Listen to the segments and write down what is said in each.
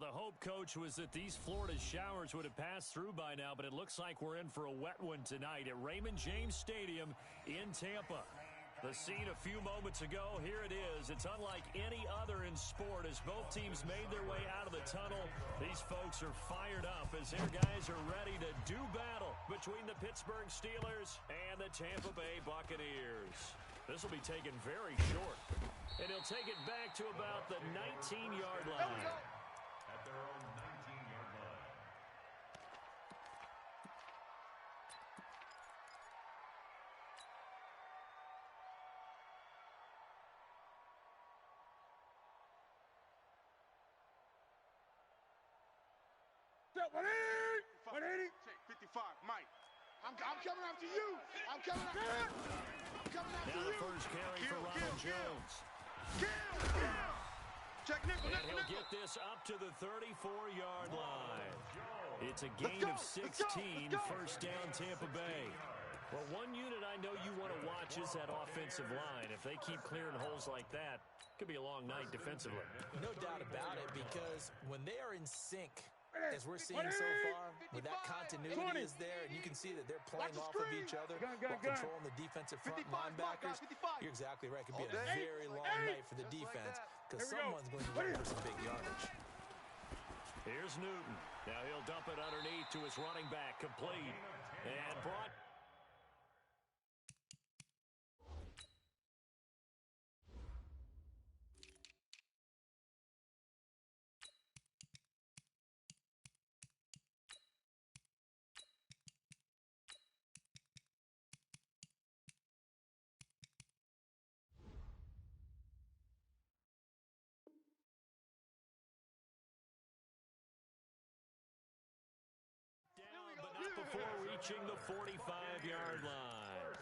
the hope, Coach, was that these Florida showers would have passed through by now, but it looks like we're in for a wet one tonight at Raymond James Stadium in Tampa. The scene a few moments ago, here it is. It's unlike any other in sport as both teams made their way out of the tunnel. These folks are fired up as their guys are ready to do battle between the Pittsburgh Steelers and the Tampa Bay Buccaneers. This will be taken very short, and he'll take it back to about the 19-yard line. At their own 19-yard line. Step 180. 55, Mike. I'm coming after you. I'm coming after you. I'm coming after you. Now the first carry for Ronald Jones. Kill. Check nickel. And he'll get this up to the 34-yard line. It's a gain of 16, first down Tampa Bay. Well, one unit I know you want to watch is that offensive line. If they keep clearing holes like that, it could be a long night defensively. No doubt about it, because when they are in sync, as we're seeing so far, when that continuity is there, and you can see that they're playing off of each other while controlling the defensive front linebackers, you're exactly right. It could be a very long night for the defense because someone's going to run for some big yardage. Here's Newton. Now he'll dump it underneath to his running back, complete. And brought... before reaching the 45-yard line.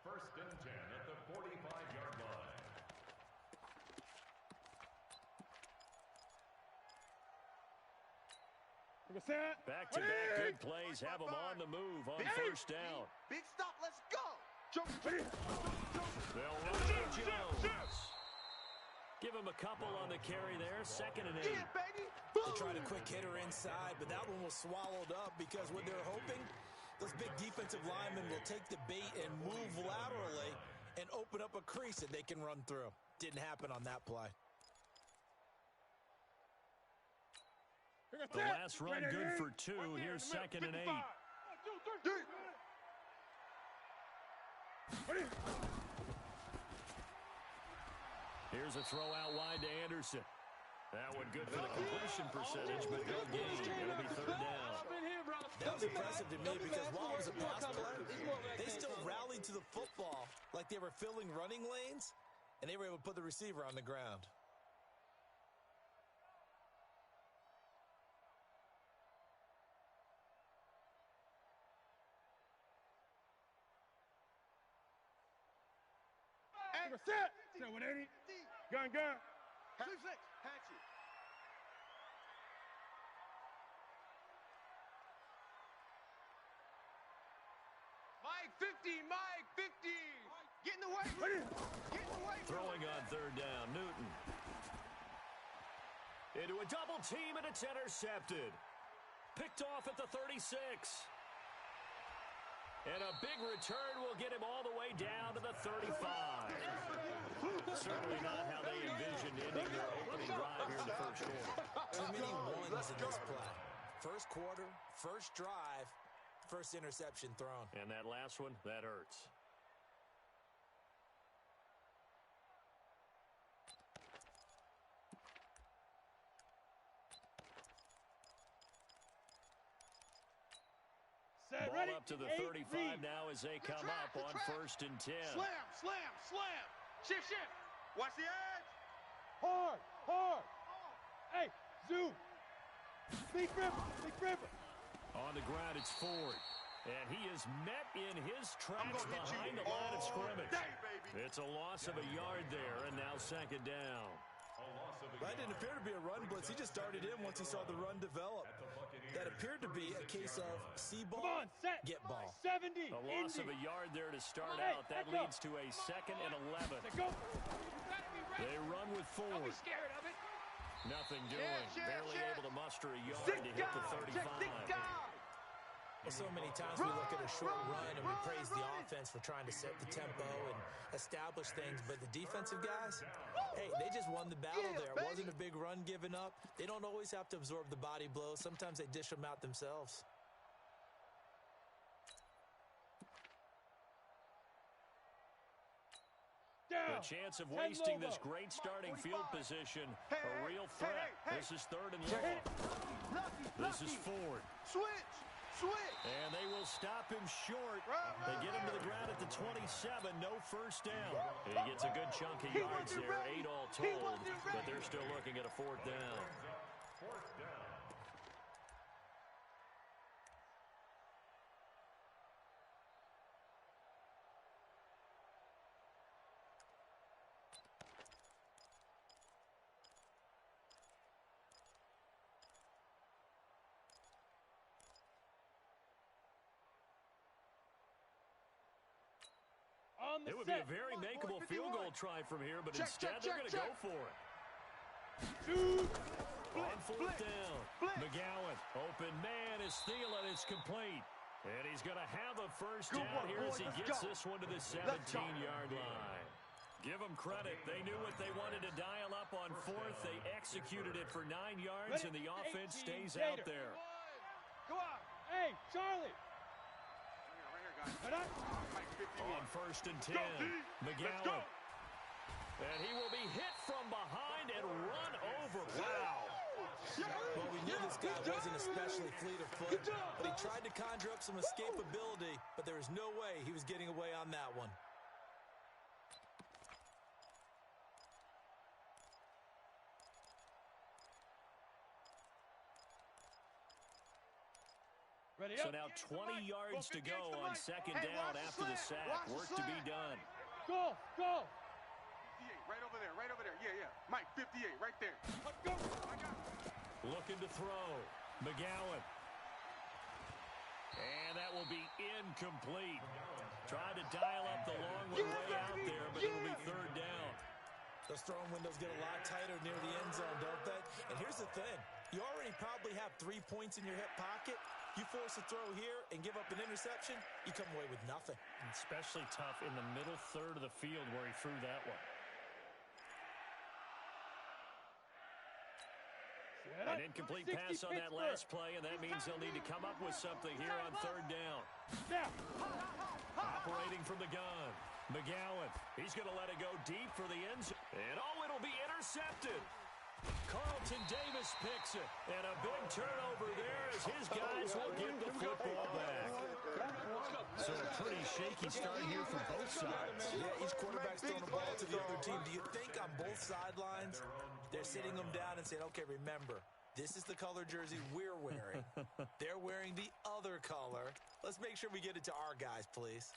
First and 10 at the 45-yard line. Back-to-back good plays have them on the move on first down. Big stop, let's go. They'll run to Jones. Give him a couple on the carry there, 2nd and 8. Yeah, baby. They tried a quick hitter inside, but that one was swallowed up because what they're hoping, those big defensive linemen will take the bait and move laterally and open up a crease that they can run through. Didn't happen on that play. The last run good for 2. Here's 2nd and 8. Here's a throw out wide to Anderson. That one good for the completion percentage, but no gain. It'll be 3rd down. That was impressive to me because while it was a pass play, they still rallied to the football like they were filling running lanes, and they were able to put the receiver on the ground. Set 180. Gun. Six. Hatchet. Mike 50. Get in the way. Throwing on 3rd down, Newton. Into a double team, and it's intercepted. Picked off at the 36. And a big return will get him all the way down to the 35. Certainly not how they envisioned ending their opening drive here in the first quarter. Too many ones in this play. First quarter, first drive, first interception thrown. And that last one, that hurts. Ball up to the 35 now as they come up on 1st and 10. Slam. Shift. Watch the edge. Hard. Hey, zoom. Big ripper. On the ground, it's Ford. And he is met in his tracks behind the line of scrimmage. It's a loss of a yard there, and now 2nd down. That didn't appear to be a run blitz. He just started in once he saw the run develop. That appeared to be a case of see ball, get ball. 70. A loss of a yard there to start out. That leads to a 2nd and 11. They run with Ford. Don't be scared of it. Nothing doing. Barely able to muster a yard to hit the 35. Well, so many times we look at a short run and we praise the offense for trying to set the tempo and establish things, but the defensive guys, hey, they just won the battle there. It wasn't a big run given up. They don't always have to absorb the body blows. Sometimes they dish them out themselves. The chance of wasting this great starting field position, a real threat. This is 3rd and long. This is Ford. Switch. And they will stop him short. They get him to the ground at the 27, no first down. He gets a good chunk of yards there, 8 all told, but they're still looking at a 4th down. It would be a very makeable field goal try from here, but instead they're going to go for it. On 4th down, McGowan, open man is Thielen, it's complete. And he's going to have a first down here as he gets this one to the 17-yard line. Give them credit. They knew what they wanted to dial up on 4th. They executed it for 9 yards, and the offense stays out there. Come on. Hey, Charlie. On 1st and 10, McGowan. And he will be hit from behind and run over. Wow. Well, we knew this guy wasn't especially fleet of foot, but he tried to conjure up some escapability, but there was no way he was getting away on that one. So now 20 yards to go on 2nd down after the sack. Work to be done. Go. 58, right over there. Yeah. Mike, 58, right there. Let's go. Looking to throw. McGowan. And that will be incomplete. Tried to dial up the long one way out there, but it will be 3rd down. Those throwing windows get a lot tighter near the end zone, don't they? And here's the thing. You already probably have 3 points in your hip pocket. You force a throw here and give up an interception, you come away with nothing. Especially tough in the middle third of the field where he threw that one. An incomplete pass on that last play, and that means they'll need to come up with something here on 3rd down. Operating from the gun. McGowan, he's going to let it go deep for the end zone. And it'll be intercepted. Carlton Davis picks it, and a big turnover there as his guys will get the football back. So a pretty shaky start here for both sides. Yeah, each quarterback's throwing the ball to the other team. Do you think on both sidelines they're sitting them down and saying, okay, remember, this is the color jersey we're wearing. They're wearing the other color. Let's make sure we get it to our guys, please.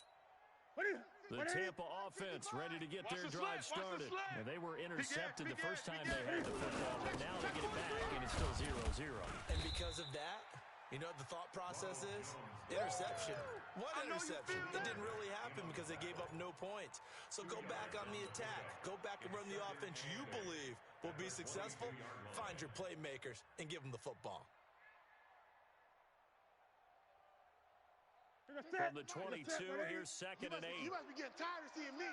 The Tampa offense ready to get their drive started. And they were intercepted the first time they had the football, but now they get it back, and it's still 0-0. And because of that, you know what the thought process is? Interception. What interception? It didn't really happen because they gave up no points. So go back on the attack. Go back and run the offense you believe will be successful. Find your playmakers and give them the football. From the 22, here's 2nd and 8. You must be getting tired of seeing me.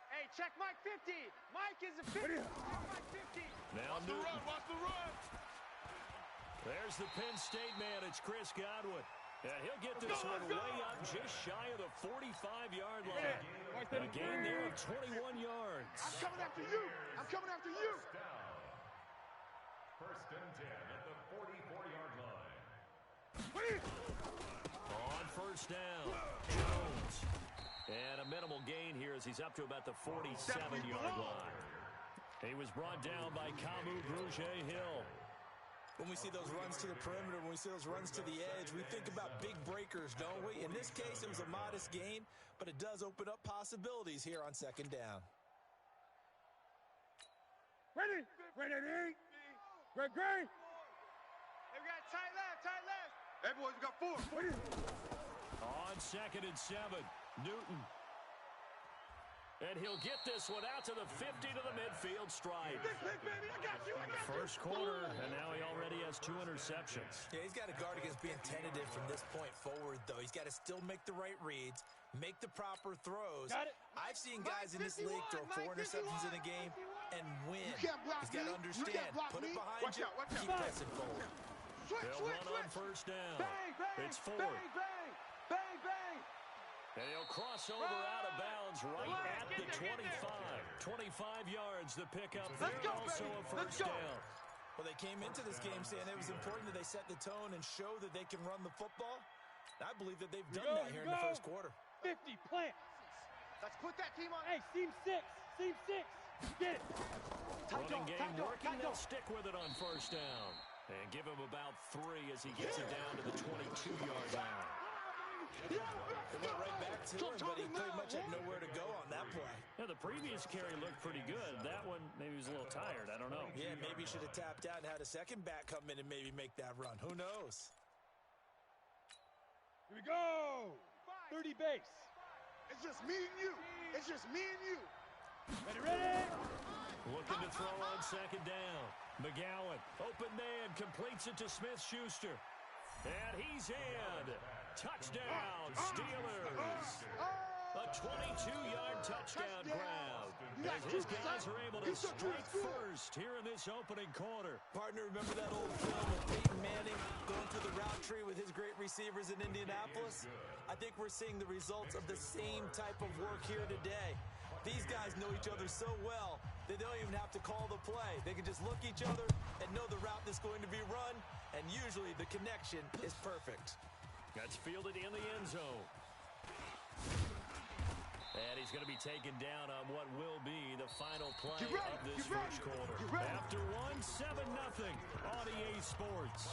Hey, check Mike 50. Mike is a 50. Mike 50. Now Newton. Watch the run. There's the Penn State man. It's Chris Godwin. And he'll get this one way up just shy of the 45-yard line. A gain there of 21 yards. I'm coming after you. First and 10 at the 44-yard line. On 1st down, Jones. And a minimal gain here as he's up to about the 47-yard line. He was brought down by Kamu Grugier-Hill. When we see those runs to the perimeter, when we see those runs to the edge, we think about big breakers, don't we? In this case, it was a modest gain, but it does open up possibilities here on 2nd down. Ready. Great. Hey, we got tight left. Hey, boys, we got 4. On 2nd and 7, Newton. And he'll get this one out to the 50 to the midfield stripe. Baby, I got you. First quarter, and now he already has 2 interceptions. Yeah, he's got to guard against being tentative from this point forward, though. He's got to still make the right reads, make the proper throws. Got it. I've seen guys in this league throw 4 interceptions in a game and win. You can't block He's got to me. understand. Put it behind you. Keep pressing forward. They'll run on first down. Bang, bang, It's 4. Bang, bang, bang, bang. And he'll cross over out of bounds right at the 25. 25 yards the pickup. There also a first down. Well, they came into this game saying it was important that they set the tone and show that they can run the football. I believe that they've done that here in the first quarter. 50, plant. Let's put that team on. Hey, seam 6. Seam 6. Get it. Running game working. They'll stick with it on first down. And give him about 3 as he gets it down to the 22-yard line. It went right back to him, but he pretty much had nowhere to go on that play. Yeah, the previous carry looked pretty good. That one, maybe he was a little tired. I don't know. Yeah, maybe he should have tapped out and had a second back come in and maybe make that run. Who knows? Here we go. 30 base. It's just me and you. It's just me and you. Ready? Looking to throw on second down. McGowan, open man, completes it to Smith-Schuster. And he's in. Touchdown, Steelers. A 22-yard touchdown grab. As his guys are able to strike first here in this opening quarter. Partner, remember that old film of Peyton Manning going through the route tree with his great receivers in Indianapolis? I think we're seeing the results of the same type of work here today. These guys know each other so well that they don't even have to call the play. They can just look each other and know the route that's going to be run, and usually the connection is perfect. That's fielded in the end zone. And he's going to be taken down on what will be the final play of this first quarter. After one, 7-0 on EA Sports.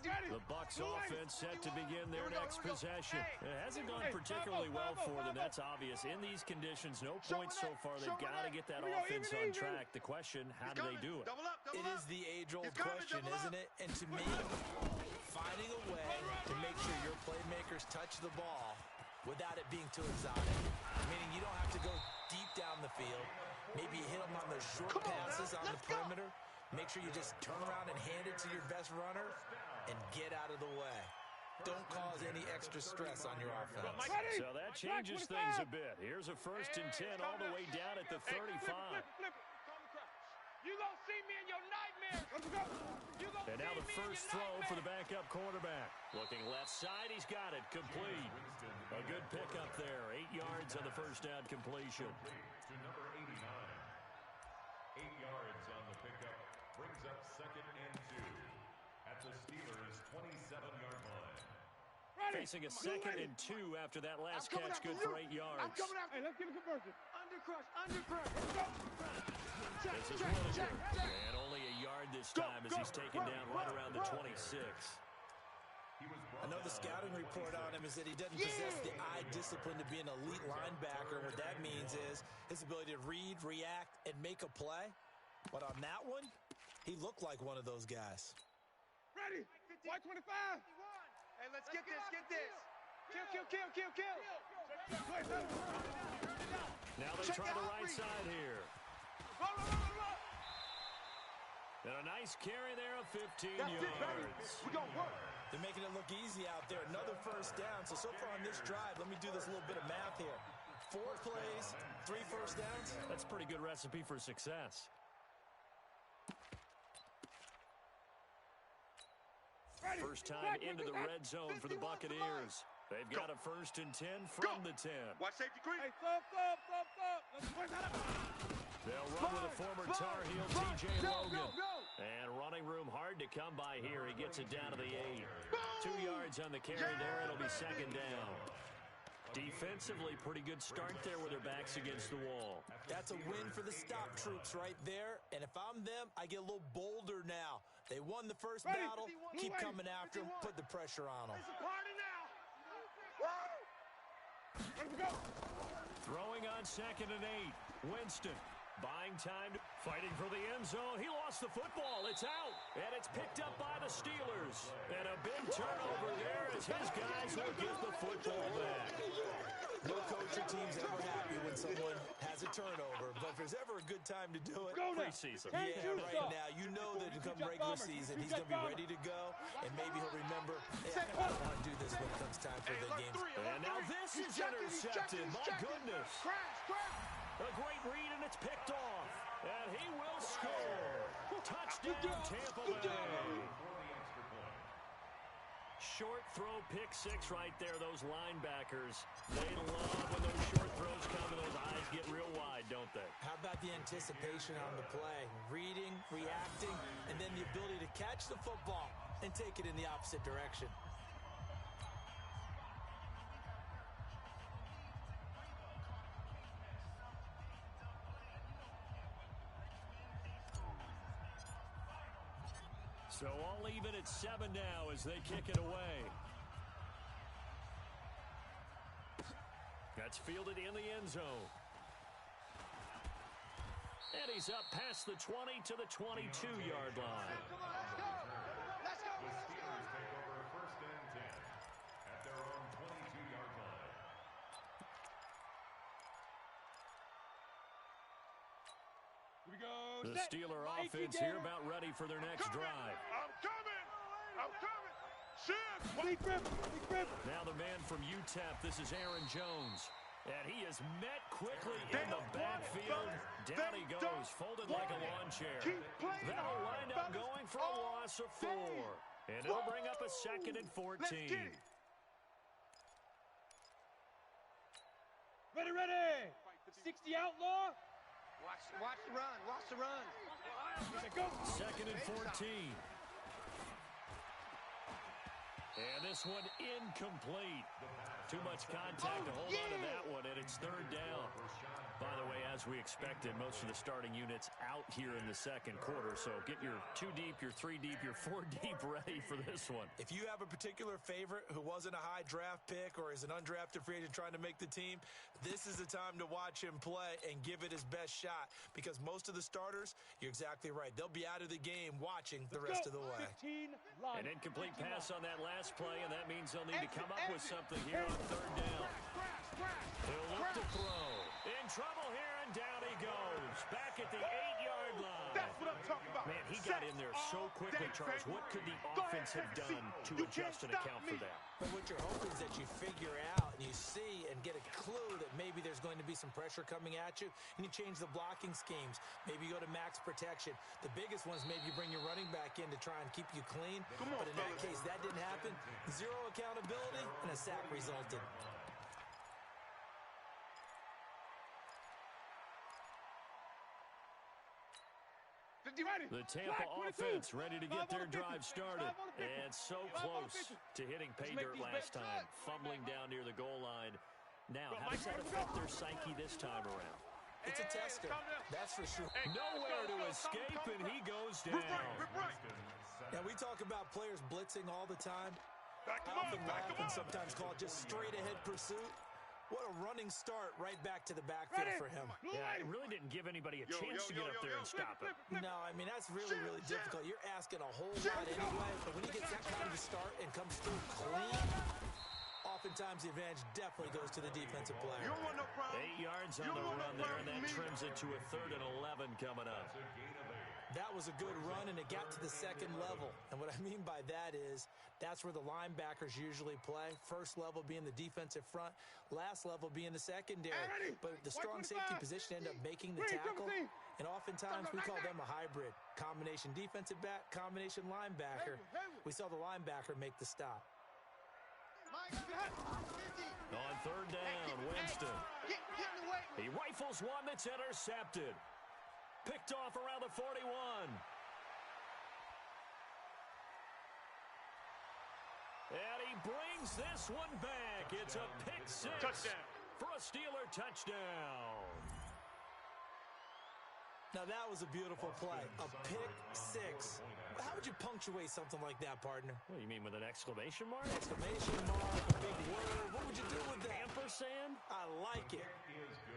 The Bucs offense set to begin their next possession. It hasn't gone particularly well for them. That's obvious. In these conditions, no points so far. They've got to get that offense on track. The question, how do they do it? It is the age-old question, isn't it? And to me, finding a way to make sure your playmakers touch the ball without it being too exotic. Meaning you don't have to go deep down the field. Maybe you hit them on those short passes on the perimeter. Make sure you just turn around and hand it to your best runner and get out of the way. Don't cause any extra stress on your offense. So that changes things a bit. Here's a 1st and 10 all the way down at the 35. You gonna see me in your nightmares. And now the first throw for the backup quarterback. Looking left side, he's got it. Complete. A good pickup there. 8 yards on the first down completion. To number 89. 8 yards on the pickup. Brings up 2nd and 2 at the Steelers' 27-yard line. Facing a 2nd and 2 after that last catch, good for 8 yards. I'm coming after. Hey, let's get a conversion. Undercrush. This is Williger. And only a yard this time as he's taken down right around the 26. I know the scouting report on him is that he doesn't possess the eye discipline to be an elite linebacker. What that means is his ability to read, react, and make a play. But on that one, he looked like one of those guys. Ready? White 25. Hey, let's get this. Kill. Now they try the right side here. And a nice carry there of 15 yards. We gonna work. They're making it look easy out there. Another first down. So far on this drive, let me do this little bit of math here. 4 plays, 3 first downs. That's a pretty good recipe for success. First time into the red zone for the Buccaneers. They've got a 1st and 10 from the 10. Watch safety green. Hey, stop. They'll run with a former Tar Heel, T.J. Logan. And running room hard to come by here. He gets it down to the 8. 2 yards on the carry there. It'll be 2nd down. Defensively, pretty good start there with their backs against the wall. That's a win for the stop troops right there. And if I'm them, I get a little bolder now. They won the first battle. Keep coming after them. Put the pressure on them. It's a party now. Let's go. Throwing on 2nd and 8. Winston Buying time, fighting for the end zone. He lost the football. It's out, and it's picked up by the Steelers. And a big turnover there as his guys will get the football back. No coach or team's ever happy when someone has a turnover, but if there's ever a good time to do it, Preseason. yeah, right now, you know that come regular season, he's going to be ready to go, and maybe he'll remember, hey, I don't want to do this when it comes time for the games. And now this is intercepted. My goodness. A great read, and it's picked off. And he will score. Touchdown, Tampa Bay. Short throw, pick six right there. Those linebackers, they love when those short throws come and those eyes get real wide, don't they? How about the anticipation on the play? Reading, reacting, and then the ability to catch the football and take it in the opposite direction. So all even at 7 now as they kick it away. That's fielded in the end zone. And he's up past the 20 to the 22-yard line. Come on, let's go. Let's go. The Steelers take over first and 10 at their own 22-yard line. Here we go. The Steeler offense here about ready for their next drive. I'm coming. I'm coming. Shit. Big rip. Now the man from UTEP, this is Aaron Jones. And he is met quickly in the backfield. Down he goes, folded like a lawn chair. That'll wind up going for a loss of 4. And it'll bring up a 2nd and 14. Ready. 60 outlaw. Watch the run. Watch the run. Go. 2nd and 14. And this one incomplete. Too much contact to hold on to that one, and it's 3rd down. By the way, as we expected, most of the starting units out here in the second quarter, so get your 2 deep, your 3 deep, your 4 deep ready for this one. If you have a particular favorite who wasn't a high draft pick or is an undrafted free agent trying to make the team, this is the time to watch him play and give it his best shot, because most of the starters, you're exactly right, they'll be out of the game watching the rest of the way. An incomplete pass on that last play, and that means they'll need to come up with something here on 3rd down. He'll look to throw. In trouble here, and down he goes. Back at the 8-yard line. That's what I'm talking about. Man, he got in there so quickly, Charles. What could the offense have done to adjust and account for that? But what you're hoping is that you figure out and you see and get a clue that maybe there's going to be some pressure coming at you, and you change the blocking schemes. Maybe you go to max protection. The biggest ones, maybe you bring your running back in to try and keep you clean. But in that case, that didn't happen. 0 accountability, and a sack resulted. The Tampa offense ready to get their drive started. And so close to hitting pay dirt last time. Fumbling down near the goal line. Now, how does that affect their psyche this time around? It's a tester, that's for sure. Nowhere to escape, and he goes down. Now, we talk about players blitzing all the time. I often laugh and sometimes call it just straight-ahead pursuit. What a running start right back to the backfield for him. Yeah, it really didn't give anybody a chance to get up there and stop him. No, I mean, that's really, really difficult. You're asking a whole lot anyway, but when he gets that kind of a start and comes through clean, oftentimes the advantage definitely goes to the defensive player. You don't want no problem. 8 yards on the run there, and that trims it to a 3rd and 11 coming up. That was a good run, and it got to the 2nd level. And what I mean by that is that's where the linebackers usually play. First level being the defensive front, last level being the secondary. But the strong safety position ended up making the tackle, and oftentimes we call them a hybrid. Combination defensive back, combination linebacker. We saw the linebacker make the stop. On 3rd down, Winston. He rifles one that's intercepted. Picked off around the 41. And he brings this one back. It's a pick 6 for a Steeler touchdown. Now, that was a beautiful play. A pick 6. How would you punctuate something like that, partner? What do you mean, with an exclamation mark? Exclamation mark, a big word. What would you do with that? Ampersand? I like it.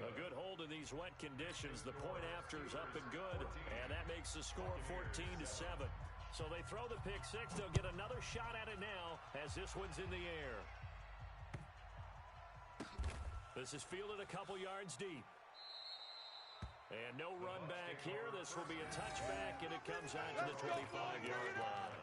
A good hold in these wet conditions. The point after is up and good, and that makes the score 14-7. So they throw the pick six. They'll get another shot at it now as this one's in the air. This is fielded a couple yards deep. And no run back here. This will be a touchback, and it comes out to the 25-yard line.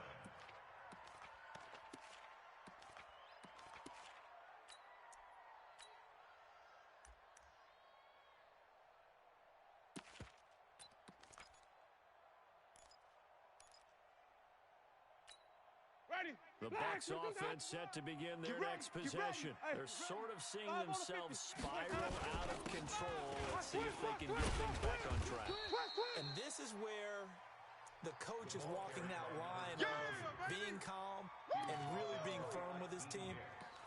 The Bucs offense set to begin their next possession. They're sort of seeing themselves spiral out of control. Let's see if they can get things back on track. And this is where the coach is walking that line of being calm and really being firm with his team.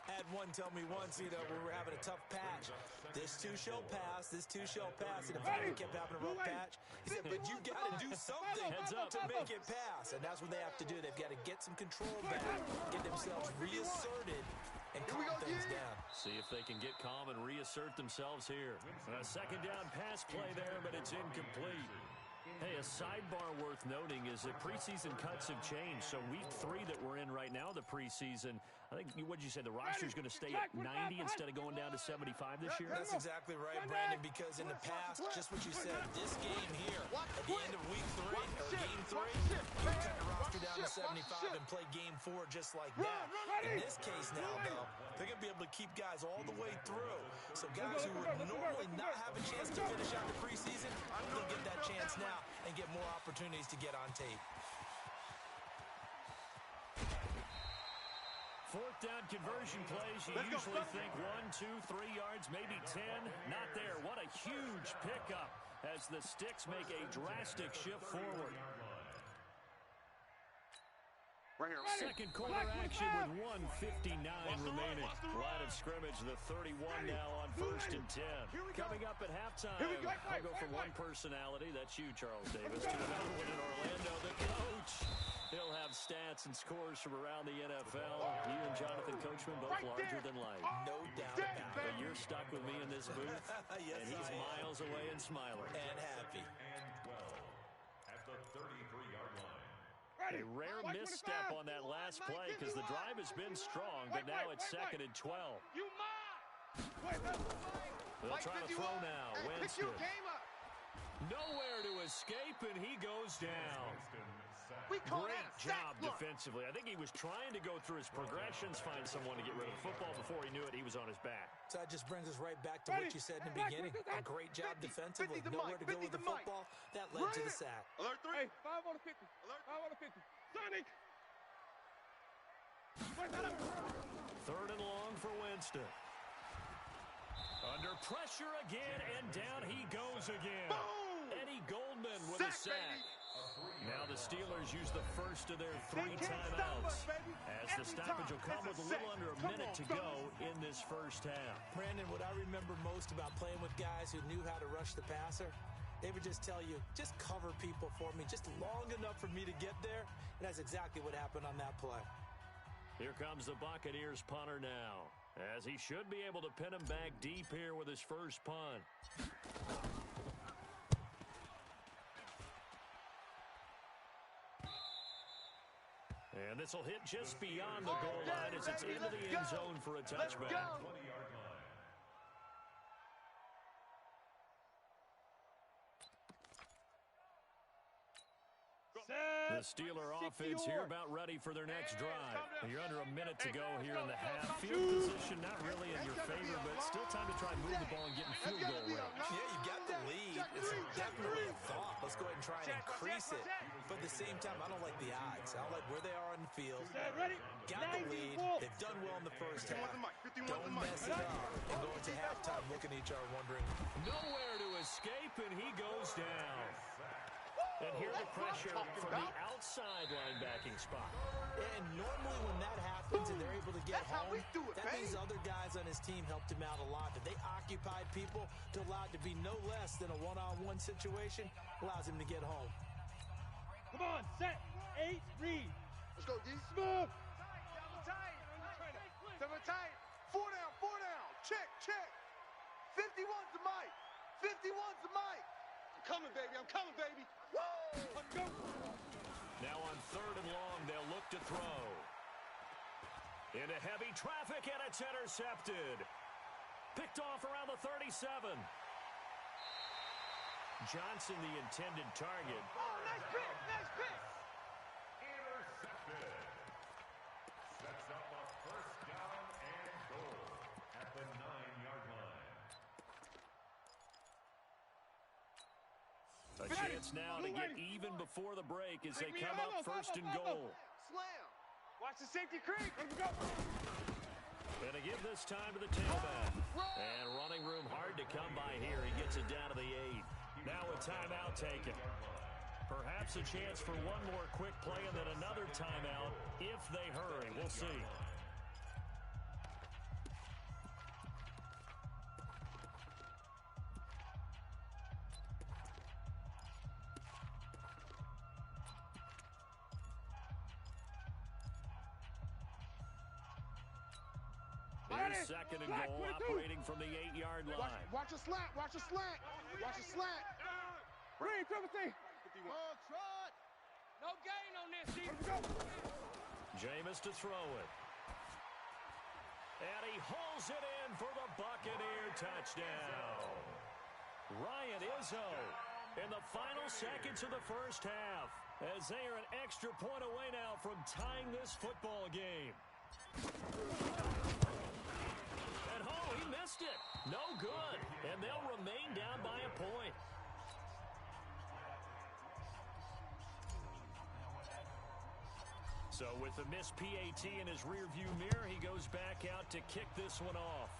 I had one tell me once, we were having a tough patch. This too shall pass, this too shall pass. And if I kept having a rough patch, he said, but you got to do something to make it pass. And that's what they have to do. They've got to get some control back, get themselves reasserted, and calm things down. See if they can get calm and reassert themselves here. A second down pass play there, but it's incomplete. Hey, a sidebar worth noting is that preseason cuts have changed. So week 3 that we're in right now, the preseason, I think, what did you say, the roster's going to stay at 90 instead of going down to 75 this year? That's exactly right, Brandon, because in the past, just what you said, this game here, at the end of week 3, or game 3, you cut the roster down to 75 and play game 4 just like that. In this case now, though, they're going to be able to keep guys all the way through. So guys who would normally not have a chance to finish out the preseason, they'll get that chance now and get more opportunities to get on tape. Fourth down conversion plays, you usually think 1, 2, 3 yards, maybe 10. Not there. What a huge pickup as the Sticks make a drastic shift forward. Right here. Second quarter action with 1:59 remaining. Line of scrimmage, the 31 now on 1st and 10. Coming up at halftime, I'll go from one personality, that's you, Charles Davis, to another one in Orlando, the coach. He'll have stats and scores from around the NFL. You and Jonathan Coachman both larger than life. No doubt about it. But you're stuck with me in this booth, Yes, and he's miles away and smiling. And happy. And 12 at the 33-yard line. A rare misstep on that last play because the drive has been strong, but now it's 2nd and 12. They'll try to throw now. Winston. Nowhere to escape, and he goes down. Great job defensively. I think he was trying to go through his progressions, find someone to get rid of the football. Before he knew it, he was on his back. So that just brings us right back to what you said in the beginning. A great job defensively. Nowhere to go with the football. That led to the sack. Alert 3. Hey, 5 on the 50. Alert. 5 on the 50. Sonic! 3rd and long for Winston. Under pressure again, and down he goes again. Boom! Eddie Goldman with a sack. Now the Steelers use the first of their 3 timeouts as the stoppage will come with a little under a minute to go in this first half. Brandon, what I remember most about playing with guys who knew how to rush the passer, they would just tell you, just cover people for me, just long enough for me to get there. And that's exactly what happened on that play. Here comes the Buccaneers punter now, as he should be able to pin him back deep here with his first punt. And this will hit just beyond the goal line as it's into the end zone for a touchback. 20-yard line. The Steeler offense here about ready for their next drive. You're under a minute to go here in the half. Field position not really in your favor, but still time to try and move the ball and get in field goal range. Yeah, you got the lead. It's definitely a thought. Let's go ahead and try and increase it. But at the same time, I don't like the odds. I don't like where they are on the field. Got the lead. They've done well in the first half. Don't mess it up and go into halftime looking at each other wondering. Nowhere to escape, and he goes down. And here the pressure from the outside linebacking spot. And normally when that happens and they're able to get home, that means other guys on his team helped him out a lot. But they occupied people to allow it to be no less than a one-on-one situation, allows him to get home. Come on, set, 8, read. Let's go, D. Smooth. Double tight. 4 down. Check. 51 to Mike. 51's the mic. I'm coming, baby. I'm coming, baby. Woo! Let's go. Now on 3rd and long, they'll look to throw. Into heavy traffic, and it's intercepted. Picked off around the 37. Johnson, the intended target. Oh, nice pick. Nice pick. Intercepted. Sets up a first down and goal at the 9-yard line. A chance now to get even before the break as they come up 1st and goal. Slam. Watch the safety creep. Let's go. And to give this time to the tailback. And running room hard to come by here. He gets it down to the 8. Now a timeout taken. Perhaps a chance for one more quick play and then another timeout if they hurry. We'll see. Here's 2nd and goal, operating from the 8-yard line. Watch a slant. Watch a slant. Watch a slant. Bring Timothy. Oh, trot. No gain on this. Let's go. Jameis to throw it. And he hauls it in for the Buccaneer touchdown. Ryan Izzo in the final seconds of the first half as they are an extra point away now from tying this football game. And oh, he missed it. No good. And they'll remain down by a point. So with the missed PAT in his rearview mirror, he goes back out to kick this one off.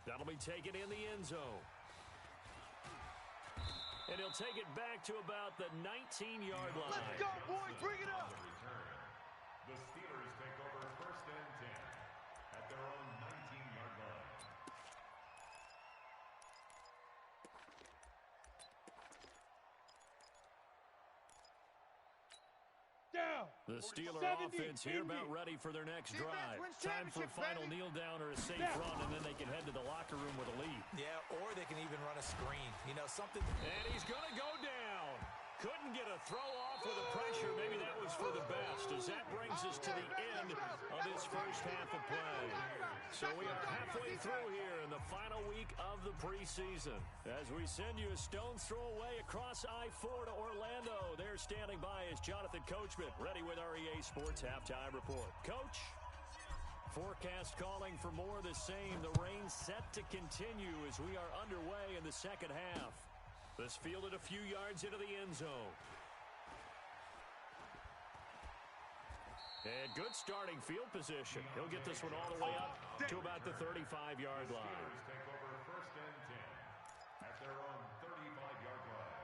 That'll be taken in the end zone. And he'll take it back to about the 19-yard line. Let's go, boys. Bring it up. The Steelers take over 1st and 10 at their own 19-yard line. Down. The Steeler 70, offense here about ready for their next drive. Time for a final kneel down or a safe run, and then they can head to the locker room with a lead. Yeah, or they can even run a screen. You know, something. And he's going to go down. Couldn't get a throw off with the pressure. Maybe that was for the best, as that brings us to the end of this first half of play. So we are halfway through here in the final week of the preseason. As we send you a stone's throw away across I-4 to Orlando. There standing by is Jonathan Coachman, ready with our EA Sports Halftime Report. Coach? Forecast calling for more of the same. The rain set to continue as we are underway in the second half. This fielded a few yards into the end zone. And good starting field position. He'll get this one all the way up to about the 35-yard line. Steelers take over 1st and 10 at their own 35-yard line.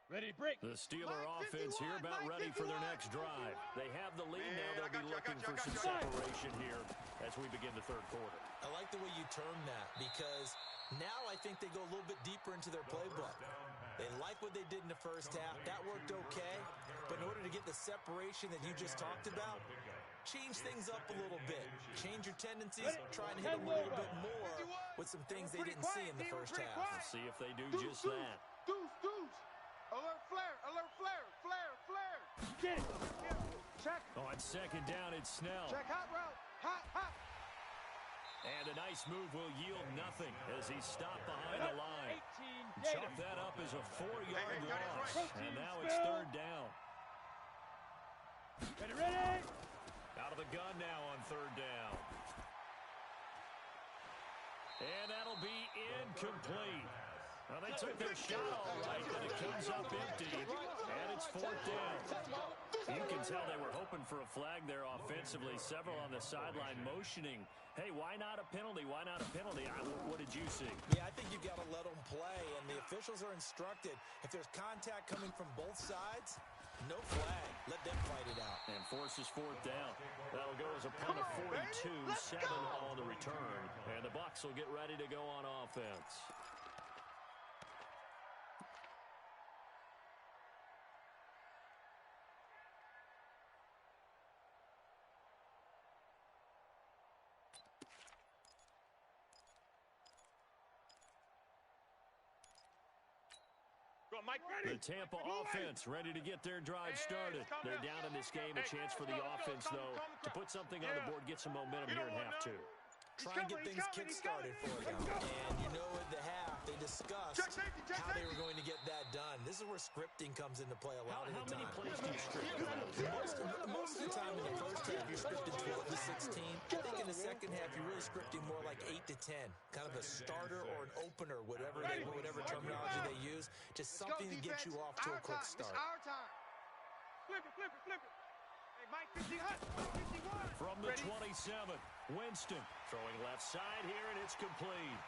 Ready, break. The Steeler offense here about ready for their next drive. They have the lead now. They'll be looking for some separation here as we begin the third quarter. I like the way you term that because now I think they go a little bit deeper into their playbook. They like what they did in the first half. That worked okay. But in order to get the separation that you just talked about, change things up a little bit. Change your tendencies. Try and hit them a little bit more with some things they didn't see in the first half. Let's see if they do just that. Deuce. Alert flare. Flare. Get it. Check. On 2nd down, it's Snell. Check hot route. Hot. And a nice move will yield nothing as he's stopped behind the line. 18. Chalk that up as a 4-yard Hey, got it loss. right. And now it's 3rd down. Ready. Out of the gun now on 3rd down. And that'll be incomplete. Well, they took their shot all right, but it comes up empty, and it's 4th down. You can tell they were hoping for a flag there offensively. Several on the sideline motioning, hey, why not a penalty? Why not a penalty? What did you see? Yeah, I think you got to let them play, and the officials are instructed. If there's contact coming from both sides, no flag. Let them fight it out. And forces 4th down. That'll go as a punt of 42, 7 on the return. And the Bucs will get ready to go on offense. The Tampa offense ready to get their drive started. They're down in this game. A chance for the offense, though, to put something on the board, get some momentum here at half 2. Try and get things kick-started for them. And you know at the half, they discussed how they were going to get that done. This is where scripting comes into play a lot of the time. How many plays do you script? Most of the time in the first half, you're scripting 12 to 16. I think in the second half, you're really scripting more like 8 to 10. Kind of a starter or an opener, whatever terminology they use. Just something to get you off to a quick start. It's our time. Flip it. Hey, Mike, 50 hot. 51. From the 27, Winston throwing left side here, and it's complete.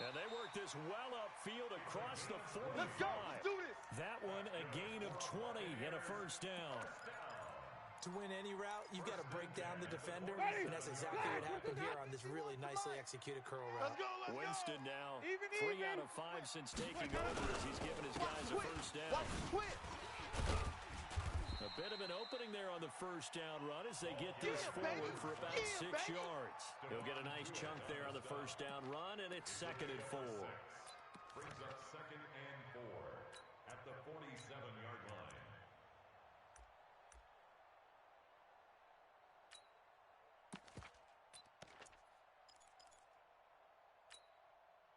And they work this well upfield across the 45. Let's go. Let's do this. That one a gain of 20 and a first down. To win any route, you've got to break down the defender, and that's exactly what happened here on this really nicely executed curl route. Let's go. Winston now 3 out of 5 since taking over as he's given his guys a first down. A bit of an opening there on the first down run as they get this forward for about 6 yards. He'll get a nice chunk there on the first down run, and it's 2nd and 4. Brings up 2nd and 4 at the 47-yard line.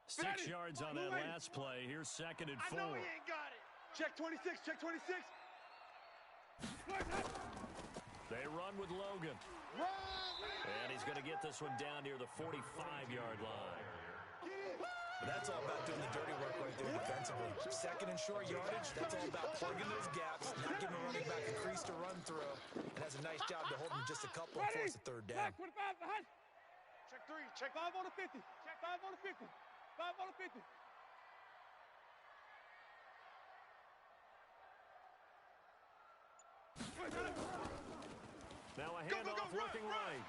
Six yards on that last play. Here's 2nd and 4. I know he ain't got it. Check 26. They run with Logan. And he's going to get this one down near the 45-yard line. That's all about doing the dirty work right there defensively. 2nd and short yardage, that's all about plugging those gaps, not giving a running back a crease to run through, and has a nice job to hold him just a couple and force a 3rd down. Check 3. Check 5 on the 50. Check 5 on the 50. 5 on the 50. Now a handoff looking right.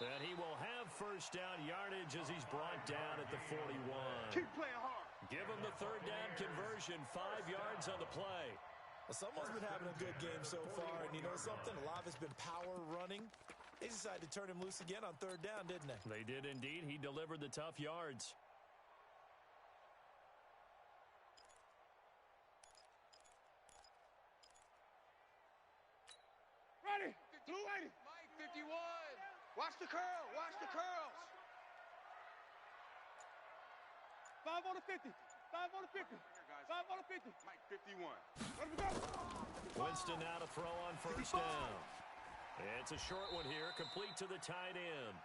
And he will have first down yardage as he's brought down at the 41. Keep playing hard. Give him the 3rd down conversion, 5 yards on the play. Well, someone's been having a good game so far, and you know something? A lot of it's been power running. They decided to turn him loose again on 3rd down, didn't they? They did indeed. He delivered the tough yards. Ready. 280. Mike, 51. Watch the curl. Watch the curls. 5 on the 50. 5 on the 50. 5 on the 50. Mike, 51. Let me go. Winston now to throw on first down. It's a short one here, complete to the tight end.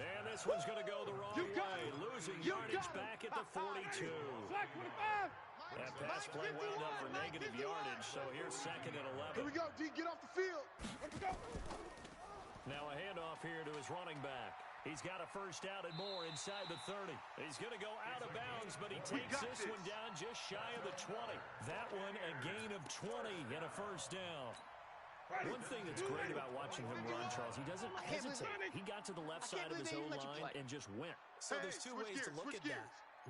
And this one's going to go the wrong way, losing yardage back at the 42. That pass play wound up for negative yardage, so here's 2nd and 11. Here we go, D. Get off the field. Let's go. Now a handoff here to his running back. He's got a first down and more inside the 30. He's going to go out of bounds, but he takes this one down just shy of the 20. That one a gain of 20 and a first down. One thing that's great about watching him run, Charles, he doesn't hesitate. He got to the left side of his O-line and just went. So there's 2 ways to look at that.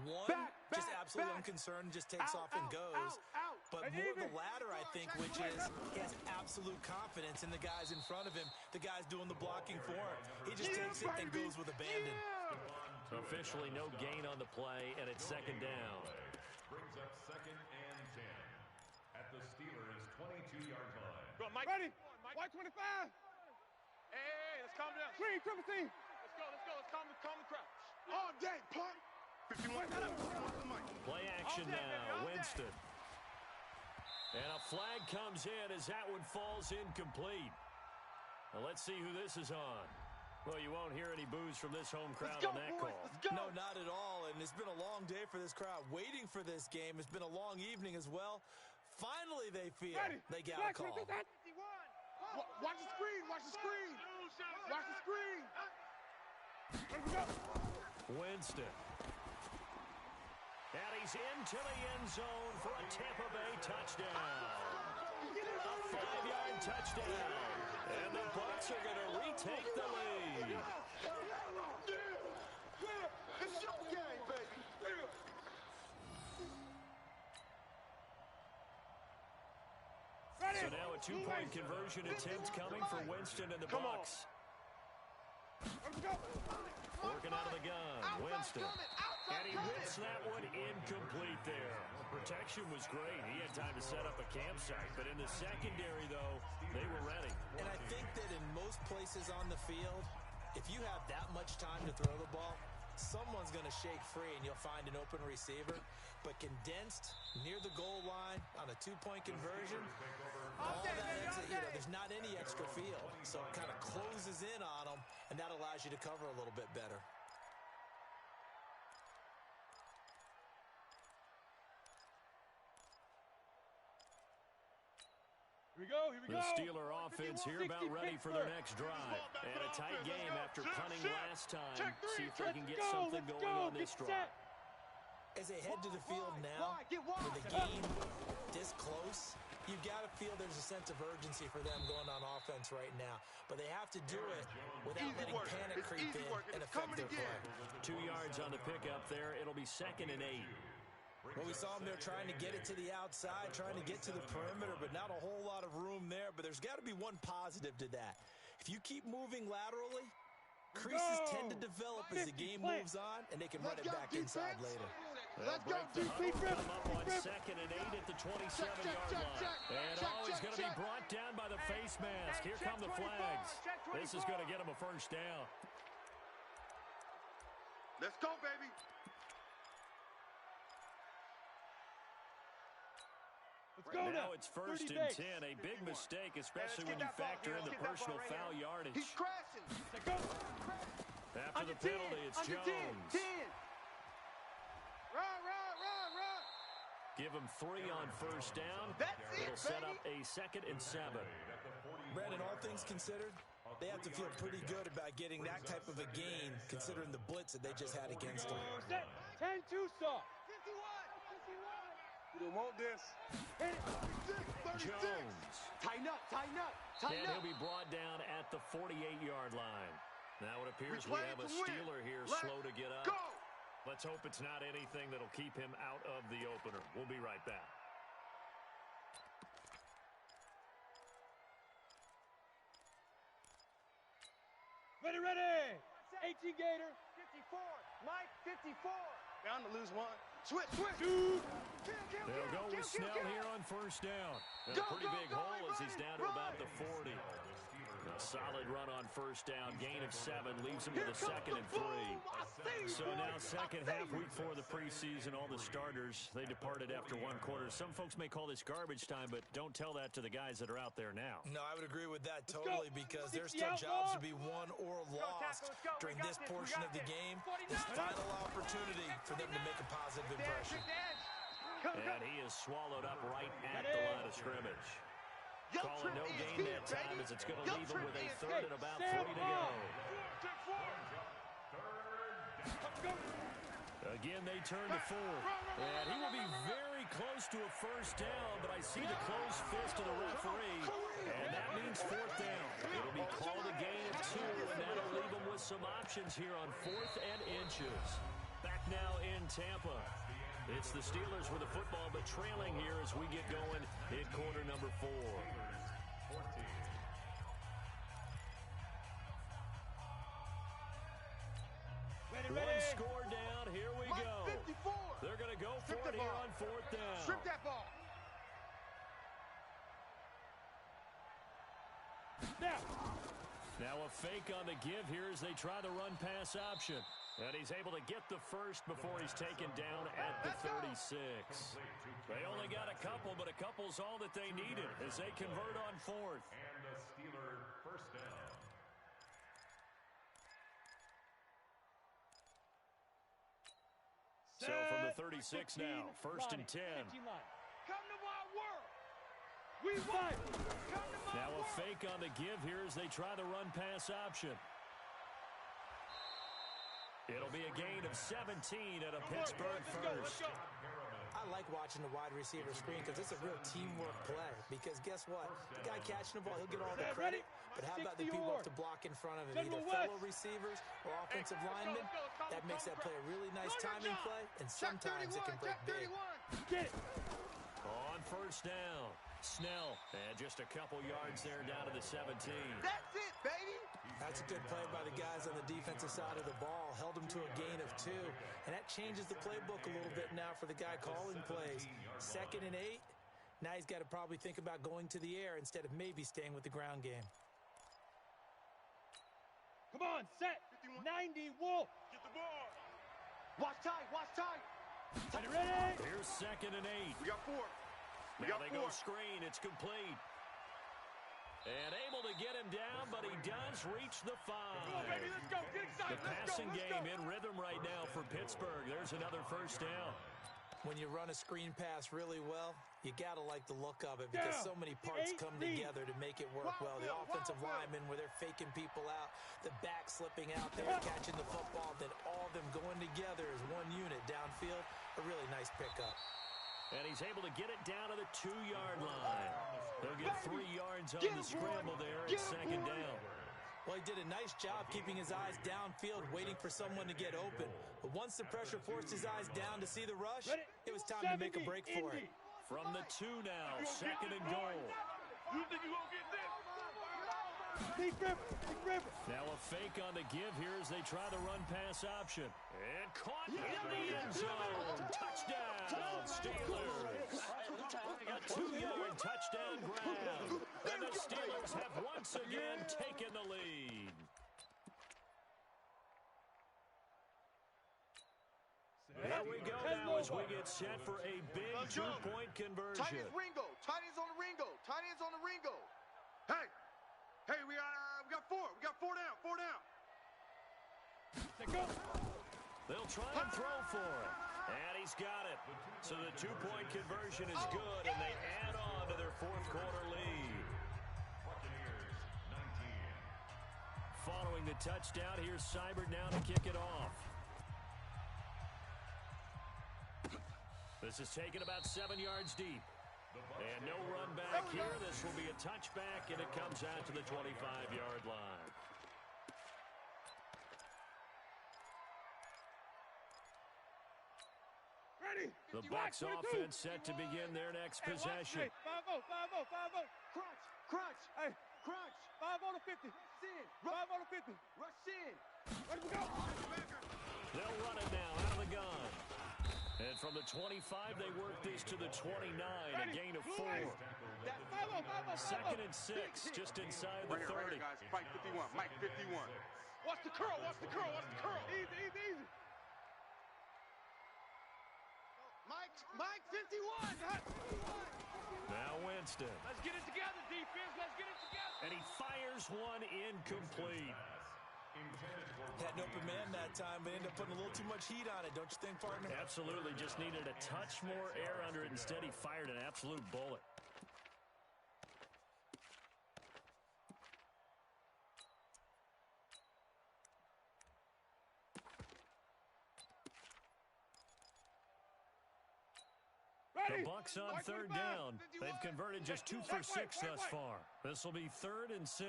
One, just absolutely unconcerned, just takes off and goes. But more the latter, I think, which is he has absolute confidence in the guys in front of him, the guys doing the blocking for him. He just takes it and goes with abandon. Officially no gain on the play, and it's 2nd down. Brings up 2nd and 10 at the Steelers' 22-yard line. Go, Mike. Ready. White 25. Hey, let's calm down. Screen, triple team. Let's go. Let's calm the crowd. All day, punk. 51. Play action now, Winston. And a flag comes in as that one falls incomplete. Now let's see who this is on. Well, you won't hear any boos from this home crowd on that call. No, not at all, and it's been a long day for this crowd waiting for this game. It's been a long evening as well. Finally, they feel they got a call. Watch the screen. Watch the screen. Watch the screen. Winston. And he's into the end zone for a Tampa Bay touchdown. A 5-yard touchdown. And the Bucs are going to retake the lead. It's your game, baby. So now a 2-point conversion attempt coming for Winston and the Bucs. Working out of the gun. Winston. And he whips that one incomplete there. Protection was great. He had time to set up a campsite. But in the secondary, though, they were ready. And I think that in most places on the field, if you have that much time to throw the ball, someone's going to shake free and you'll find an open receiver. But condensed near the goal line on a two-point conversion, all that exit, there's not any extra field. So it kind of closes in on them, and that allows you to cover a little bit better. Here we go, here we go. The Steeler offense here about ready for their next drive. And a tight game after punting last time. See if they can get something going on this drive. As they head to the field now, with the game this close, you've got to feel there's a sense of urgency for them going on offense right now. But they have to do it without letting panic creep in and affect their play. 2 yards on the pickup there. It'll be 2nd and 8. Well, we saw them there trying to get it to the outside, trying to get to the perimeter, but not a whole lot of room there. But there's got to be one positive to that. If you keep moving laterally, creases tend to develop as the game moves on, and they can run it back inside later. Let's go, defense. Come up on 2nd and 8 at the 27-yard line. And he's going to be brought down by the face mask. Here come the flags. This is going to get him a first down. Let's go, baby. Let's go now it's 1st and 10. A big mistake, especially when you factor in the personal foul yardage. He's crashing. Let's go. After the penalty, it's Jones. Run. Give him 3 on first down. It'll set up a 2nd and 7. Brandon, all things considered, they have to feel pretty good about getting that type of a gain, considering the blitz that they just had against them. 10-2 soft. 51. We don't want this. Jones. Tighten up. And he'll be brought down at the 48-yard line. Now it appears we have a Steeler here slow to get up. Go. Let's hope it's not anything that'll keep him out of the opener. We'll be right back. Ready. 18 Gator. 54. Mike, 54. Bound to lose one. Switch. They'll go with Snell here on first down. And a pretty big hole as he's down to about the 40. A solid run on first down. Gain of 7 leaves him with a 2nd and 3. So now second half, week 4 of the preseason, all the starters, they departed after 1 quarter. Some folks may call this garbage time, but don't tell that to the guys that are out there now. No, I would agree with that totally because there's still jobs to be won or lost during this portion of the game. This final opportunity for them to make a positive impression. And he is swallowed up right at the line of scrimmage. Calling no gain that time as it's going to leave him with a 3rd and about 3 to go. Again, they turn to 4. And he will be very close to a first down, but I see the closed fist of the referee, and that means 4th down. It'll be called a gain of 2, and that'll leave him with some options here on 4th and inches. Back now in Tampa. It's the Steelers with the football, but trailing here as we get going in quarter number 4. One score down. Here we go. 54. They're going to go for it here on 4th down. Strip that ball. Now a fake on the give here as they try the run-pass option. And he's able to get the first before he's taken down at the 36. They only got a couple, but a couple's all that they needed as they convert on 4th. And the Steeler first down. So from the 36 now, 1st and 10. Come to my world. We won. Now a fake on the give here as they try the run-pass option. It'll be a gain of 17 at a Pittsburgh first. I like watching the wide receiver screen because it's a real teamwork play. Because guess what? The guy catching the ball, he'll get all the credit. But how about the people up to block in front of him? Either fellow receivers or offensive linemen. That makes that play a really nice timing play. And sometimes it can break big. Get it. On first down, Snell. And just a couple yards there down to the 17. That's it, baby. That's a good play by the guys on the defensive side of the ball. Held them to a gain of 2. And that changes the playbook a little bit now for the guy calling plays. 2nd and 8. Now he's got to probably think about going to the air instead of maybe staying with the ground game. Come on, set. 90, Wolf. Get the ball. Watch tight, watch tight. Ready? Here's 2nd and 8. We got 4. Now they go screen. It's complete. And able to get him down, but he does reach the 5. Come on, baby, let's go. Get excited. The passing game in rhythm right now for Pittsburgh. There's another first down. When you run a screen pass really well, you got to like the look of it because so many parts come together to make it work well. The offensive linemen where they're faking people out, the back slipping out there, catching the football, then all of them going together as one unit downfield. A really nice pickup. And he's able to get it down to the 2-yard line. They'll get 3 yards on the scramble there at 2nd down. Well, he did a nice job keeping his eyes downfield, waiting for someone to get open. But once the pressure forced his eyes down to see the rush, it was time to make a break for it. From the 2 now, 2nd and goal. You think you're going to get this? Deep river. Now a fake on the give here as they try the run-pass option. And caught in the end zone. Touchdown, Steelers. A 2-yard touchdown grab. And the Steelers have once again taken the lead. There we go now as we get set for a big 2-point conversion. Tight ends Ringo. Tight ends on the Ringo. Tight ends on the Ringo. Hey, we got 4. We got 4 down. 4 down. Go. They'll try and throw for it. And he's got it. So the 2-point conversion is good, and they add on to their 4th quarter lead. Following the touchdown, here's Seibert now to kick it off. This is taken about 7 yards deep. And no run back here. This will be a touchback, and it comes out to the 25-yard line. Ready. The Bucs offense set to begin their next possession. 5-0. Crunch. Hey, crunch. 5 on the 50. 5 on the 50. Rush in. Ready to go. They'll run it now out of the gun. And from the 25, they work this to the 29, a gain of 4. 2nd and 6, just inside the 30. Right here, guys. Mike 51. Mike 51. Watch the curl. Easy. Mike 51. Now Winston. Let's get it together, defense. Let's get it together. And he fires one incomplete. Had an open man that time, but ended up putting a little too much heat on it, don't you think, partner? Absolutely, just needed a touch more air under it. Instead, he fired an absolute bullet. The Bucs on 3rd down. They've converted just 2 for 6 thus far. This will be 3rd and 6.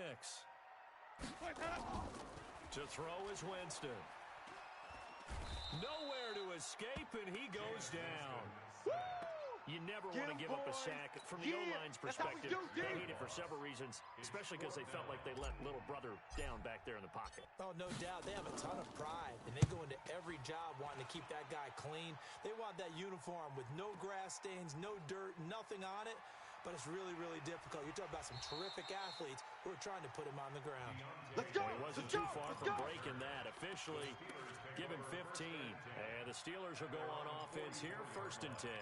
To throw is Winston. Nowhere to escape, and he goes down. You never want to give up a sack. From the O-line's perspective, they hate it for several reasons, especially because they felt like they let little brother down back there in the pocket. Oh, no doubt. They have a ton of pride, and they go into every job wanting to keep that guy clean. They want that uniform with no grass stains, no dirt, nothing on it. But it's really, really difficult. You're talking about some terrific athletes who are trying to put him on the ground. Let's go. Well, he wasn't too far from breaking that. Officially given 15. And the Steelers will go on offense here, 1st and 10.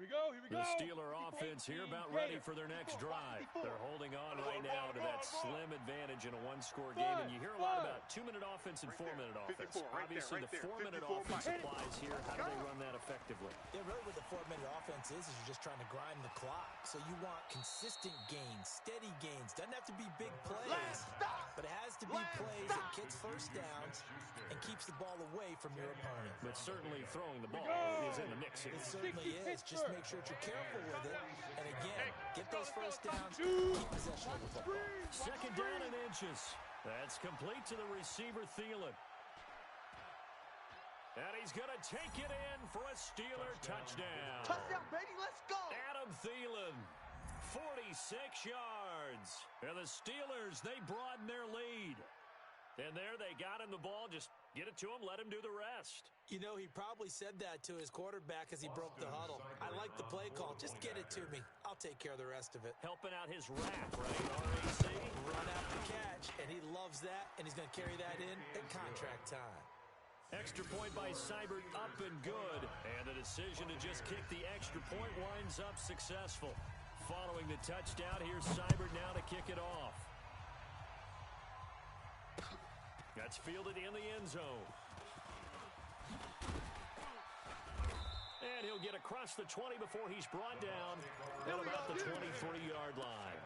Here we go. The Steeler offense here about ready for their next drive. They're holding on right now to that slim advantage in a 1-score game. And you hear a lot about 2-minute offense and 4-minute offense. Obviously, the 4-minute offense applies here. How do they run that effectively? Yeah, really what the 4-minute offense is you're just trying to grind the clock. So you want consistent gains, steady gains. Doesn't have to be big plays, but it has to be plays that gets first downs and keeps the ball away from your opponent. But certainly throwing the ball is in the mix here. It certainly is. Just make sure that you're careful with it. And again, get those first downs, keep possession of the football. 2nd down and inches. That's complete to the receiver, Thielen. And he's going to take it in for a Steeler touchdown. Touchdown, baby. Let's go. Adam Thielen 46 yards. And the Steelers, they broaden their lead. And there they got him the ball. Just get it to him, let him do the rest. You know, he probably said that to his quarterback as he broke the huddle. I like the play call. Just get it to me. I'll take care of the rest of it. Helping out his rack, right? RAC. Run after catch, and he loves that, and he's going to carry that in at contract time. Extra point by Seibert, up and good. And the decision to just kick the extra point winds up successful. Following the touchdown, here's Seibert now to kick it off. That's fielded in the end zone. And he'll get across the 20 before he's brought down at about the 23-yard line.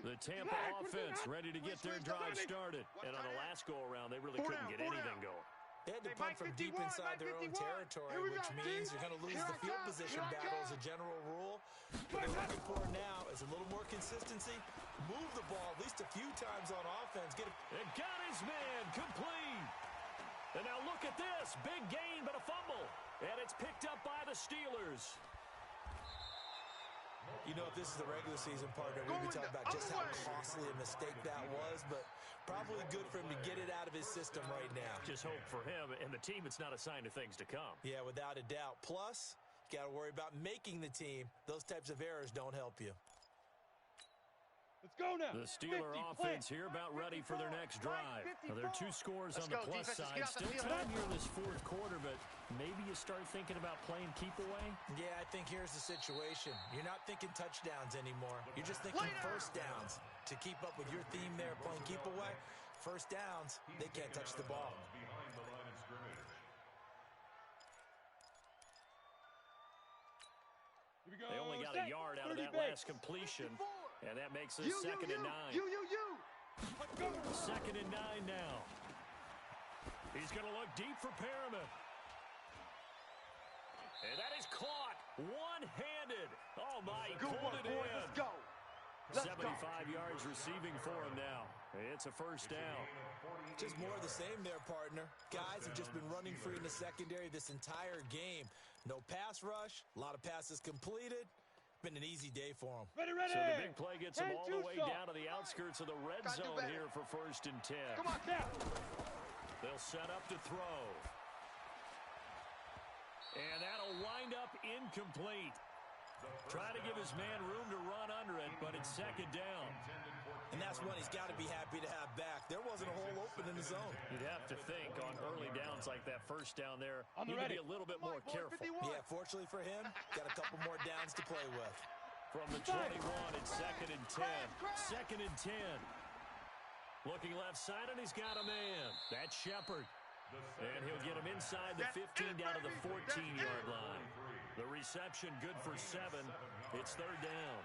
The Tampa offense ready to get their drive started. And on the last go-around, they really couldn't get anything going. They had to punt from deep inside their own territory, which means you're going to lose the field position battle as a general rule. What they're looking for now is a little more consistency. Move the ball at least a few times on offense. And got his man complete. And now look at this. Big gain, but a fumble. And it's picked up by the Steelers. You know, if this is the regular season, partner, we'd be talking about just how costly a mistake that was, but probably good for him to get it out of his system right now. Just hope for him and the team it's not a sign of things to come. Yeah, without a doubt. Plus, you got to worry about making the team. Those types of errors don't help you. Let's go now. The Steeler offense here about ready for their next drive. Now, there are two scores on the plus side. Still time here in this fourth quarter, but maybe you start thinking about playing keep away? Yeah, I think here's the situation. You're not thinking touchdowns anymore. You're just thinking first downs. To keep up with your theme there, playing keep away, first downs, they can't touch the ball. They only got a yard out of that last completion, and that makes it second and 9. Second and 9 now. He's going to look deep for Perriman. And that is caught one-handed. Oh, my, he pulled it in. Let's go. 75 yards receiving for him now. It's a first down. Just more of the same there, partner. Guys have just been running free in the secondary this entire game. No pass rush, a lot of passes completed. Been an easy day for them. Ready. So the big play gets them all the way down to the outskirts of the red zone here for first and 10. Come on, Cap. They'll set up to throw. And that'll wind up incomplete. Try to give his man room to run under it, but it's second down. And that's one he's got to be happy to have back. There wasn't a hole open in the zone. You'd have to think on early downs like that first down there, you need to be a little bit more careful. Yeah, fortunately for him, got a couple more downs to play with. From the 21, it's second and 10. Second and 10. Looking left side, and he's got a man. That's Shepard. And he'll get him inside the 15 down to the 14-yard line. The reception good for 7. It's third down.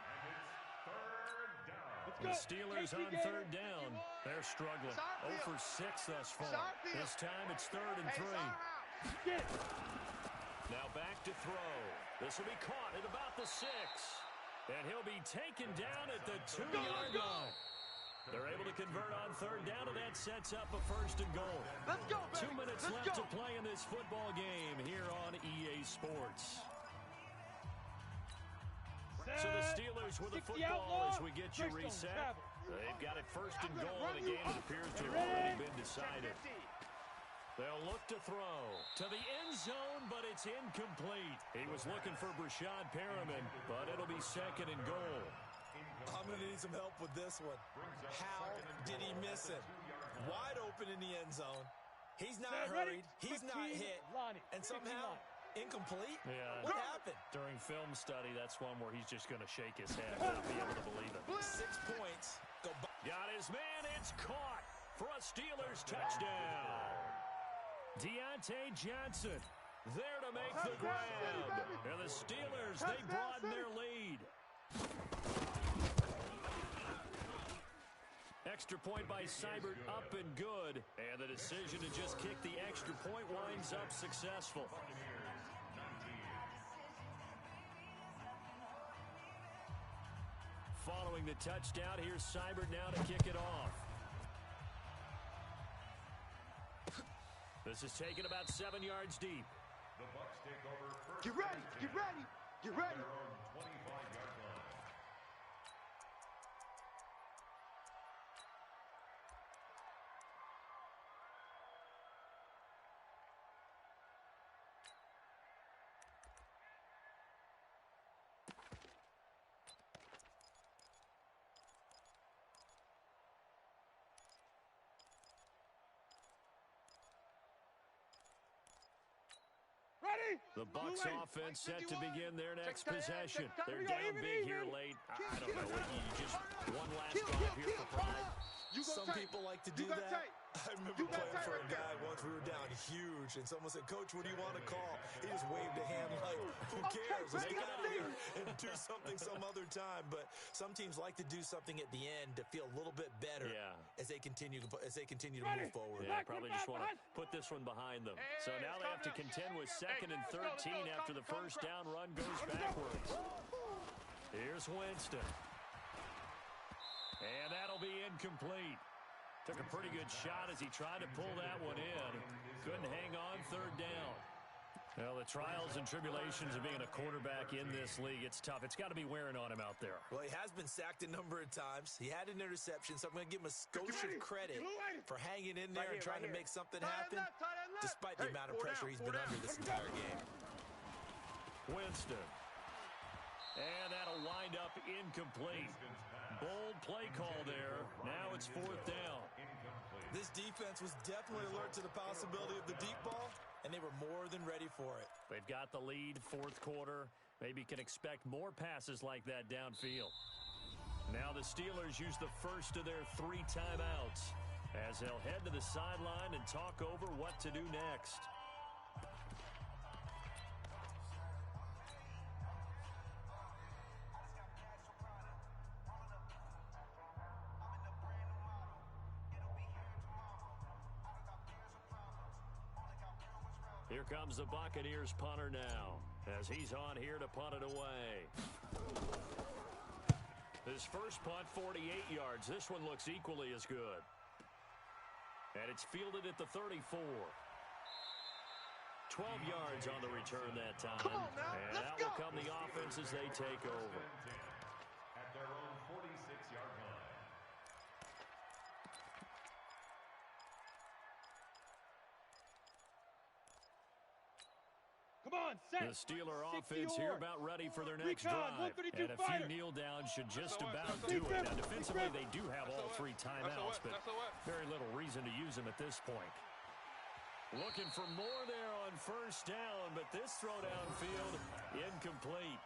The Steelers on third down. They're struggling. 0 for 6 thus far. This time it's third and 3. Now back to throw. This will be caught at about the 6. And he'll be taken down at the 2-yard line. They're able to convert on third down, and that sets up a first and goal. Let's go, baby. 2 minutes left to play in this football game here on EA Sports. So the Steelers with the football as we get you reset. They've got it first and goal in a game that appears to have already been decided. They'll look to throw to the end zone, but it's incomplete. He was looking for Brashad Perriman, but it'll be second and goal. I'm going to need some help with this one. How did he miss it? Wide open in the end zone. He's not hurried. He's not hit. And somehow, incomplete? Yeah. What happened? During film study, that's one where he's just going to shake his head and not be able to believe it. 6 points. Got his man. It's caught for a Steelers touchdown. Deontay Johnson there to make the grab. And the Steelers, they broaden their lead. Extra point by Seibert, up and good. And the decision to just kick the extra point winds up successful. Following the touchdown, here's Seibert now to kick it off. This is taken about 7 yards deep. The Bucs take over first. Get ready, get ready, get ready. Their own 25-yard line. Ready? The Bucs offense set to begin their next possession. They're down big here late. I don't know. You just one last drive here for pride. Some people like to do that. I remember playing for a guy once. We were down huge, and someone said, "Coach, what do you want to call?" He just waved a hand like, "Who cares? Let's get out of here and do something some other time." But some teams like to do something at the end to feel a little bit better as they continue to move forward. Yeah, probably just want to put this one behind them. So now they have to contend with 2nd and 13 after the first down run goes backwards. Here's Winston. And that'll be incomplete. Took a pretty good shot as he tried to pull that one in. Couldn't hang on 3rd down. Well, the trials and tribulations of being a quarterback in this league, it's tough. It's got to be wearing on him out there. Well, he has been sacked a number of times. He had an interception, so I'm going to give him a skosh of credit for hanging in there and trying to make something happen, despite the amount of pressure he's been under this entire game. Winston. And that'll wind up incomplete. Bold play call there. Now it's 4th down. This defense was definitely alert to the possibility of the deep ball, and they were more than ready for it. They've got the lead, 4th quarter. Maybe can expect more passes like that downfield. Now the Steelers use the first of their 3 timeouts as they'll head to the sideline and talk over what to do next. Here comes the Buccaneers punter now, as he's on here to punt it away. His first punt, 48 yards. This one looks equally as good. And it's fielded at the 34. 12 yards on the return that time. Come on now, and let's out go. will come the offense as they take over. At their own 46-yard line. Come on, set. The Steeler 60 offense or. here about ready for their next Recon, drive. 132 And a few fighter. kneel downs should just That's about a do what, it. that's a Now, defensively, what. they do have all 3 timeouts, but That's a what. very little reason to use them at this point. Looking for more there on first down, but this throw downfield, incomplete.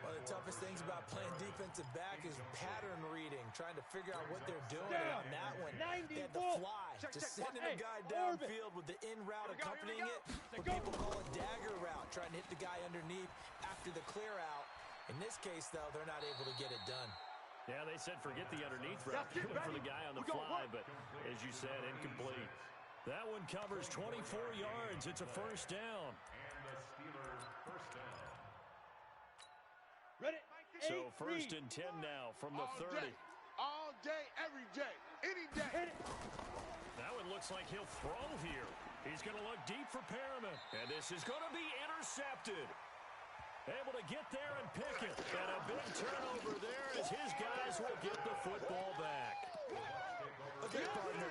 One of the toughest things about playing defensive back is pattern reading, trying to figure out what they're doing. And on that one, they had the fly, just sending a guy downfield with the in route accompanying it. What people call a dagger route, trying to hit the guy underneath after the clear out. In this case, though, they're not able to get it done. Yeah, they said forget the underneath route, going for the guy on the fly, but as you said, incomplete. That one covers 24 yards. It's a first down. And the Steelers first down. Ready? So first and 10 now from the 30. All day, every day, any day. Hit it. That one looks like he'll throw here. He's going to look deep for Perriman. And this is going to be intercepted. Able to get there and pick it. And a big turnover there as his guys will get the football back. Okay, partner,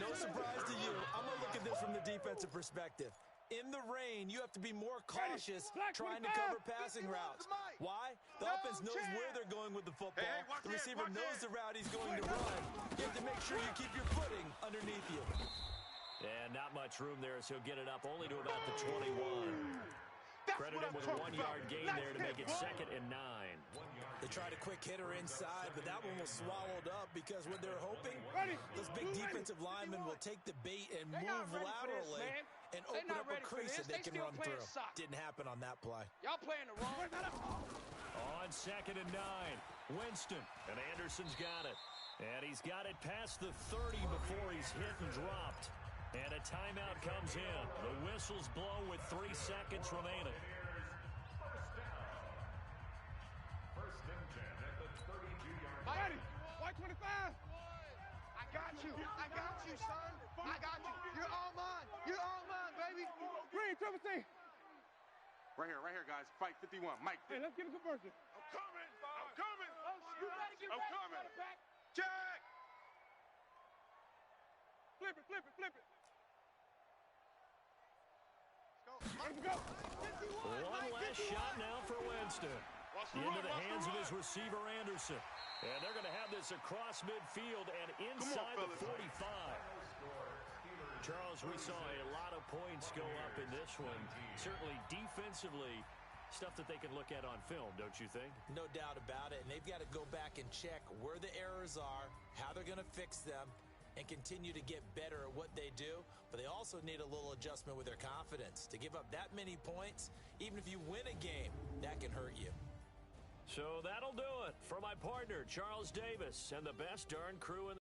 no surprise to you. I'm going to look at this from the defensive perspective. In the rain, you have to be more cautious trying to cover passing routes. Why? The offense knows where they're going with the football. The receiver knows the route he's going to run. You have to make sure you keep your footing underneath you. And not much room there, so he'll get it up only to about the 21. Credit him with a 1-yard gain there to make it 2nd and 9. They tried a quick hitter inside, but that one was swallowed up because what they're hoping, those big defensive linemen will take the bait and move laterally and open up a crease that they can run through. Didn't happen on that play. Y'all playing the wrong. On 2nd and 9, Winston, and Anderson's got it. And he's got it past the 30 before he's hit and dropped. And a timeout comes in. The whistles blow with 3 seconds remaining. First and 10 at the 32-yard line. Ready? White 25. I got you. I got you, son. I got you. You're all mine. You're all mine. Screen, triple team. Right here, guys. Fight 51. Mike. Hey, let's get a conversion. I'm coming. Oh, you better get ready. I'm coming. Check. Flip it. Let's go. One last shot now for Winston. Into the hands of his receiver, Anderson. And they're going to have this across midfield and inside the 45. Charles, we saw a lot of points go up in this one. Certainly defensively, stuff that they can look at on film, don't you think? No doubt about it. And they've got to go back and check where the errors are, how they're going to fix them, and continue to get better at what they do. But they also need a little adjustment with their confidence. To give up that many points, even if you win a game, that can hurt you. So that'll do it for my partner, Charles Davis, and the best darn crew in